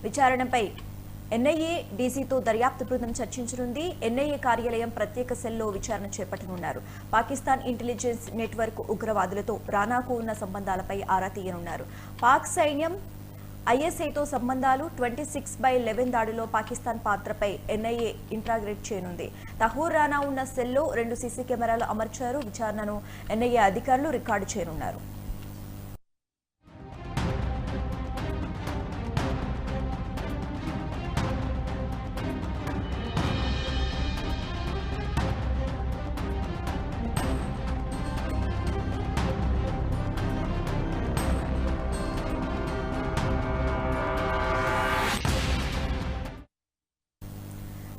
విచారణపై NIA డీసీతో దర్యాప్తు బృందం చర్చించనుంది. NIA కార్యాలయం ప్రత్యేక సెల్లో విచారణ చేపట్టనున్నారు. పాకిస్తాన్ ఇంటెలిజెన్స్ నెట్వర్క్ ఉగ్రవాదులతో రానాకు ఉన్న సంబంధాలపై ఆరా తీయనున్నారు. పాక్ సైన్యం ఐఎస్ఐతో సంబంధాలు 26/11 దాడిలో పాకిస్తాన్ పాత్రపై ఎన్ఐఏ ఇంట్రాగేట్ చేయనుంది. తహూర్ రానా ఉన్న సెల్లో 2 సీసీ కెమెరాలు అమర్చారు. విచారణను ఎన్ఐఏ అధికారులు రికార్డు చేయనున్నారు.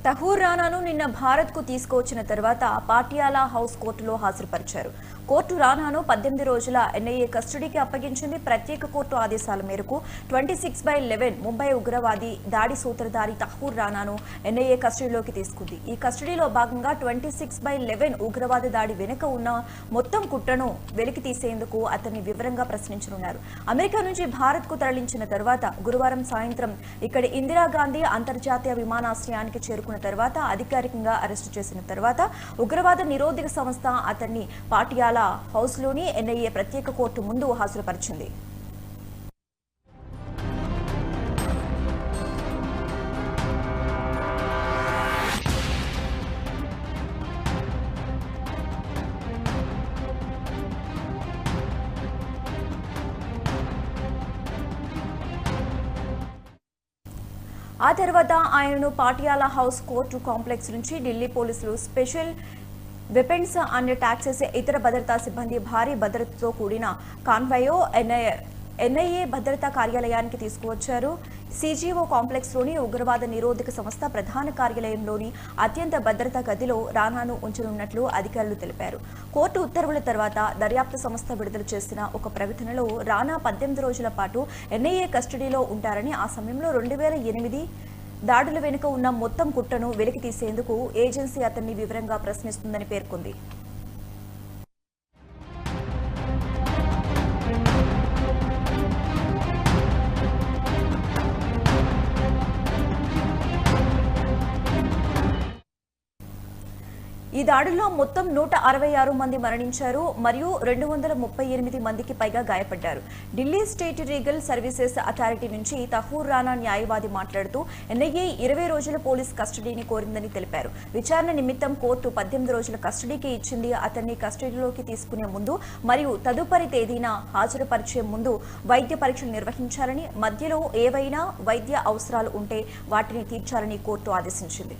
తహూర్ రానాను నిన్న భారత్కు తీసుకువచ్చిన తర్వాత పాటియాలా హౌస్ కోర్టులో హాజరుపరిచారు. కోర్టు రానాను 18 రోజుల ఎన్ఐఏ కస్టడీకి అప్పగించింది. ప్రత్యేక కోర్టు ఆదేశాల మేరకు 26/11 ముంబై ఉగ్రవాది దాడి సూత్రధారి తహూర్ రానాను ఎన్ఐఏ కస్టడీలోకి తీసుకుంది. ఈ కస్టడీలో భాగంగా 26/11 ఉగ్రవాద దాడి వెనుక ఉన్న మొత్తం కుట్రను వెలికి తీసేందుకు అతన్ని వివరంగా ప్రశ్నించనున్నారు. అమెరికా నుంచి భారత్కు తరలించిన తర్వాత గురువారం సాయంత్రం ఇక్కడి ఇందిరాగాంధీ అంతర్జాతీయ విమానాశ్రయానికి చేరుకున్న తర్వాత అధికారికంగా అరెస్టు చేసిన తర్వాత ఉగ్రవాద నిరోధక సంస్థ అతన్ని పాటియాలా హౌస్లోని ఎన్ఐఏ ప్రత్యేక కోర్టు ముందు హాజరుపరిచింది. ఆ తర్వాత ఆయనను పాటియాలా హౌస్ కోర్టు కాంప్లెక్స్ నుంచి ఢిల్లీ పోలీసులు స్పెషల్ వెపన్స్ అండ్ టాక్సెస్ ఇతర భద్రతా సిబ్బంది భారీ భద్రతతో కూడిన కాన్వాయో ఎన్ఐఏ భద్రతా కార్యాలయానికి తీసుకువచ్చారు. సిజిఓ కాంప్లెక్స్లోని ఉగ్రవాద నిరోధక సంస్థ ప్రధాన కార్యాలయంలోని అత్యంత భద్రతా గదిలో రానాను ఉంచనున్నట్లు అధికారులు తెలిపారు. కోర్టు ఉత్తర్వుల తర్వాత దర్యాప్తు సంస్థ విడుదల చేసిన ఒక ప్రకటనలో రానా 18 రోజుల పాటు ఎన్ఐఏ కస్టడీలో ఉంటారని, ఆ సమయంలో 2008 దాడుల వెనుక ఉన్న మొత్తం కుట్రను వెలికి తీసేందుకు ఏజెన్సీ అతన్ని వివరంగా ప్రశ్నిస్తుందని పేర్కొంది. ఈ దాడుల్లో మొత్తం 166 మంది మరణించారు మరియు 238 మందికి పైగా గాయపడ్డారు. Delhi state legal services authority నుంచి తహూర్ రానా న్యాయవాది మాట్లాడుతూ ఎన్ఐఏ 20 రోజుల పోలీస్ కస్టడీని కోరిందని తెలిపారు. విచారణ నిమిత్తం కోర్టు 18 రోజుల కస్టడీకి ఇచ్చింది. అతన్ని కస్టడీలోకి తీసుకునే ముందు మరియు తదుపరి తేదీన హాజరుపరిచే ముందు వైద్య పరీక్షలు నిర్వహించాలని, మధ్యలో ఏవైనా వైద్య అవసరాలు ఉంటే వాటిని తీర్చాలని కోర్టు ఆదేశించింది.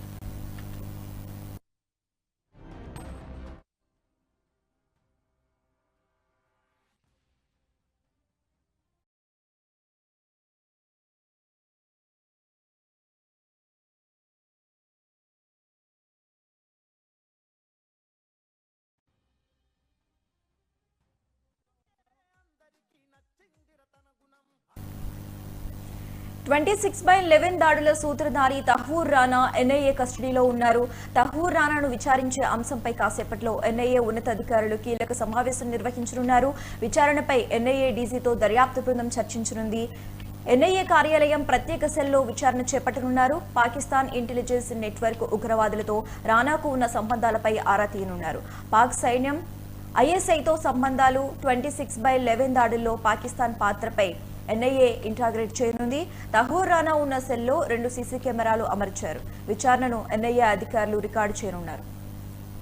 "26/11 దాడుల సూత్రధారి తహూర్ రానా ఎన్ఐఏ కస్టడీలో ఉన్నారు. తహూర్ రానాను విచారించే అంశంపై కాసేపట్లో ఎన్ఐఏ ఉన్నతాధికారులు కీలక సమావేశం నిర్వహించనున్నారు. విచారణపై ఎన్ఐఏ డీసీతో దర్యాప్తు బృందం చర్చించనుంది. ఎన్ఐఏ కార్యాలయం ప్రత్యేక సెల్లో విచారణ చేపట్టనున్నారు. పాకిస్తాన్ ఇంటెలిజెన్స్ నెట్వర్క్ ఉగ్రవాదులతో రానాకు ఉన్న సంబంధాలపై ఆరా తీయనున్నారు. పాక్ సైన్యం ఐఎస్ఐతో సంబంధాలు 26/11 దాడుల్లో పాకిస్తాన్ పాత్రపై ఎన్ఐఏ ఇంట్రాగేట్ చేయనుంది. తహూర్ రానా ఉన్న సెల్లో 2 సీసీ కెమెరాలు అమర్చారు. విచారణను ఎన్ఐఏ అధికారులు రికార్డు చేయనున్నారు.